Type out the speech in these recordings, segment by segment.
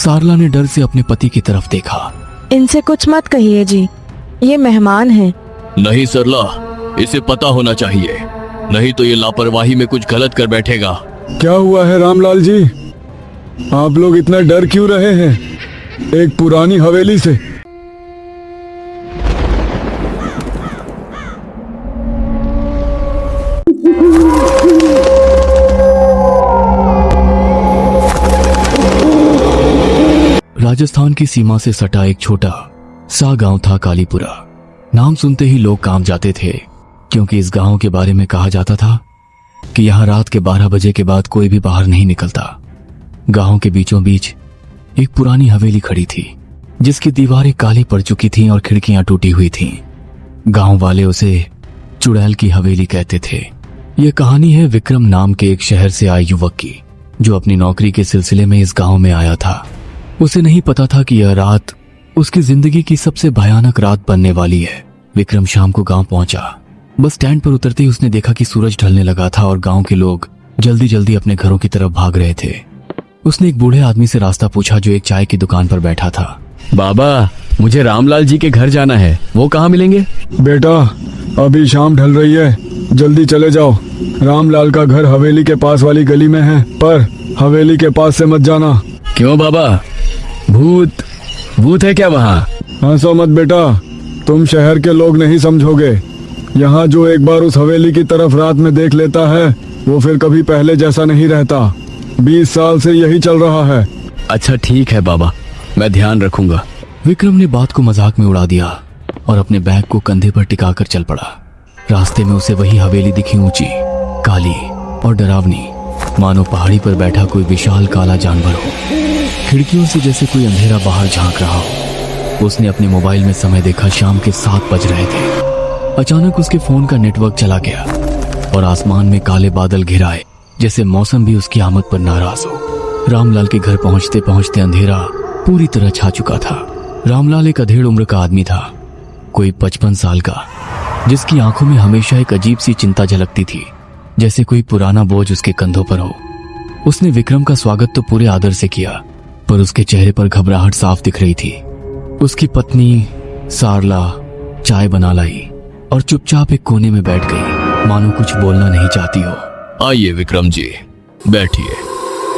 सारला ने डर से अपने पति की तरफ देखा। इनसे कुछ मत कहिए जी, ये मेहमान हैं। नहीं सरला, इसे पता होना चाहिए, नहीं तो ये लापरवाही में कुछ गलत कर बैठेगा। क्या हुआ है रामलाल जी, आप लोग इतना डर क्यों रहे हैं एक पुरानी हवेली से? राजस्थान की सीमा से सटा एक छोटा सा गांव था कालीपुरा। नाम सुनते ही लोग कांप जाते थे, क्योंकि इस गांव के बारे में कहा जाता था कि यहाँ रात के 12 बजे के बाद कोई भी बाहर नहीं निकलता। गांव के बीचों बीच एक पुरानी हवेली खड़ी थी, जिसकी दीवारें काली पड़ चुकी थीं और खिड़कियां टूटी हुई थीं। गांव वाले उसे चुड़ैल की हवेली कहते थे। यह कहानी है विक्रम नाम के एक शहर से आए युवक की, जो अपनी नौकरी के सिलसिले में इस गांव में आया था। उसे नहीं पता था कि यह रात उसकी जिंदगी की सबसे भयानक रात बनने वाली है। विक्रम शाम को गांव पहुंचा। बस स्टैंड पर उतरते ही उसने देखा कि सूरज ढलने लगा था और गांव के लोग जल्दी जल्दी अपने घरों की तरफ भाग रहे थे। उसने एक बूढ़े आदमी से रास्ता पूछा, जो एक चाय की दुकान पर बैठा था। बाबा, मुझे रामलाल जी के घर जाना है, वो कहाँ मिलेंगे? बेटा, अभी शाम ढल रही है, जल्दी चले जाओ। रामलाल का घर हवेली के पास वाली गली में है, पर हवेली के पास से मत जाना। क्यों बाबा, भूत है क्या वहाँ? हंसो मत बेटा, तुम शहर के लोग नहीं समझोगे। यहाँ जो एक बार उस हवेली की तरफ रात में देख लेता है, वो फिर कभी पहले जैसा नहीं रहता। 20 साल से यही चल रहा है। अच्छा ठीक है बाबा, मैं ध्यान रखूंगा। विक्रम ने बात को मजाक में उड़ा दिया और अपने बैग को कंधे पर टिकाकर चल पड़ा। रास्ते में उसे वही हवेली दिखी, ऊंची, काली और डरावनी, मानो पहाड़ी पर बैठा कोई विशाल काला जानवर हो। खिड़कियों से जैसे कोई अंधेरा बाहर झांक रहा हो। उसने अपने मोबाइल में समय देखा, शाम के 7 बज रहे थे। अचानक उसके फोन का नेटवर्क चला गया और आसमान में काले बादल घिर आए, जैसे मौसम भी उसकी आमद पर नाराज हो। रामलाल के घर पहुंचते पहुंचते अंधेरा पूरी तरह छा चुका था। रामलाल एक अधेड़ उम्र का आदमी था, कोई 55 साल का, जिसकी आंखों में हमेशा एक अजीब सी चिंता झलकती थी, जैसे कोई पुराना बोझ उसके कंधों पर हो। उसने विक्रम का स्वागत तो पूरे आदर से किया, पर उसके चेहरे पर घबराहट साफ दिख रही थी। उसकी पत्नी सारला चाय बना लाई और चुपचाप एक कोने में बैठ गई, मानो कुछ बोलना नहीं चाहती हो। आइए विक्रम जी, बैठिए।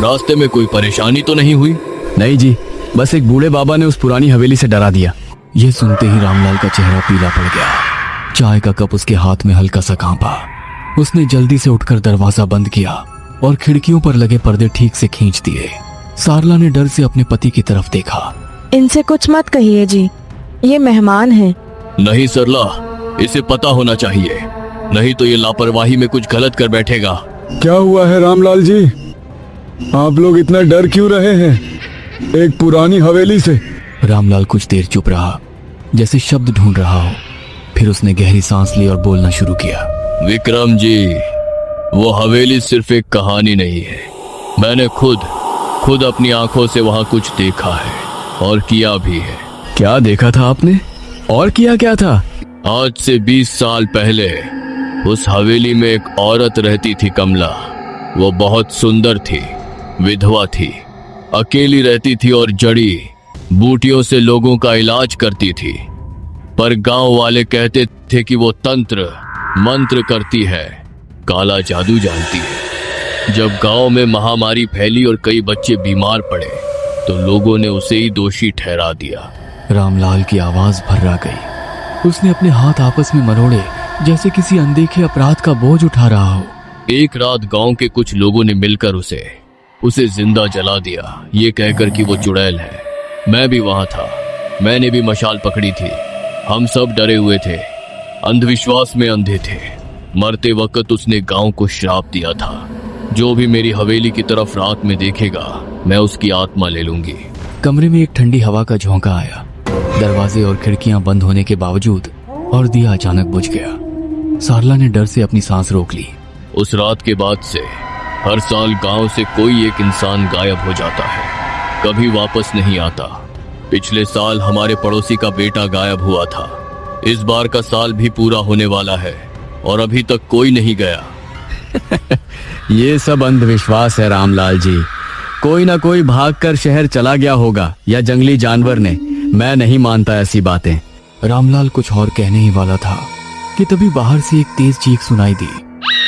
रास्ते में कोई परेशानी तो नहीं हुई? नहीं जी, बस एक बूढ़े बाबा ने उस पुरानी हवेली से डरा दिया। यह सुनते ही रामलाल का चेहरा पीला पड़ गया। चाय का कप उसके हाथ में हल्का सा कांपा। उसने जल्दी से उठकर दरवाजा बंद किया और खिड़कियों पर लगे पर्दे ठीक से खींच दिए। सारला ने डर से अपने पति की तरफ देखा। इनसे कुछ मत कहिए जी, ये मेहमान हैं। नहीं सरला, इसे पता होना चाहिए, नहीं तो ये लापरवाही में कुछ गलत कर बैठेगा। क्या हुआ है रामलाल जी, आप लोग इतना डर क्यों रहे हैं एक पुरानी हवेली से? रामलाल कुछ देर चुप रहा, जैसे शब्द ढूंढ रहा हो। फिर उसने गहरी सांस ली और बोलना शुरू किया। विक्रम जी, वो हवेली सिर्फ एक कहानी नहीं है। मैंने खुद अपनी आंखों से वहां कुछ देखा है और किया भी है। क्या देखा था आपने और किया क्या था? आज से 20 साल पहले उस हवेली में एक औरत रहती थी, कमला। वो बहुत सुंदर थी, विधवा थी, अकेली रहती थी और जड़ी बूटियों से लोगों का इलाज करती थी। पर गांव वाले कहते थे कि वो तंत्र मंत्र करती है, काला जादू जानती है। जब गांव में महामारी फैली और कई बच्चे बीमार पड़े, तो लोगों ने उसे ही दोषी ठहरा दिया। रामलाल की आवाज भर्रा गई। उसने अपने हाथ आपस में मरोड़े, जैसे किसी अनदेखे अपराध का बोझ उठा रहा हो। एक रात गांव के कुछ लोगों ने मिलकर उसे जिंदा जला दिया, ये कहकर कि वो चुड़ैल है। मैं भी वहां था, मैंने भी मशाल पकड़ी थी। हम सब डरे हुए थे, अंधविश्वास में अंधे थे। मरते वक्त उसने गांव को श्राप दिया था, जो भी मेरी हवेली की तरफ रात में देखेगा, मैं उसकी आत्मा ले लूंगी। कमरे में एक ठंडी हवा का झोंका आया। दरवाजे और खिड़कियां बंद होने के बावजूद और दिया अचानक बुझ गया। सारला ने डर से अपनी सांस रोक ली। उस रात के बाद से हर साल गांव से कोई एक इंसान गायब हो जाता है, कभी वापस नहीं आता। पिछले साल हमारे पड़ोसी का बेटा गायब हुआ था। इस बार का साल भी पूरा होने वाला है और अभी तक कोई नहीं गया। ये सब अंधविश्वास है रामलाल जी, कोई ना कोई भागकर शहर चला गया होगा या जंगली जानवर ने। मैं नहीं मानता ऐसी बातें। रामलाल कुछ और कहने ही वाला था कि तभी बाहर से एक तेज चीख सुनाई दी,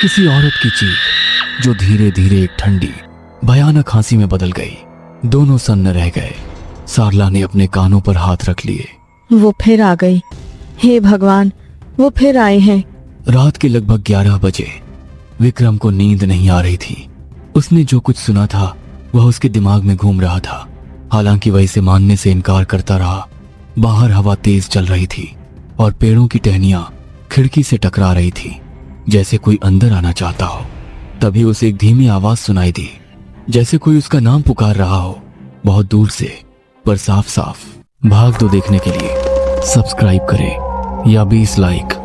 किसी औरत की चीख जो धीरे धीरे एक ठंडी भयानक खांसी में बदल गई। दोनों सन्न रह गए। सारला ने अपने कानों पर हाथ रख लिए। वो फिर आ गई। हे भगवान, वो फिर आए हैं। रात के लगभग 11 बजे विक्रम को नींद नहीं आ रही थी। उसने जो कुछ सुना था वह उसके दिमाग में घूम रहा था। हालांकि वह इसे मानने से इनकार करता रहा। बाहर हवा तेज चल रही थी और पेड़ों की टहनियां खिड़की से टकरा रही थी, जैसे कोई अंदर आना चाहता हो। तभी उसे एक धीमी आवाज सुनाई दी, जैसे कोई उसका नाम पुकार रहा हो, बहुत दूर से, पर साफ साफ। भाग दो देखने के लिए सब्सक्राइब करें या 20 लाइक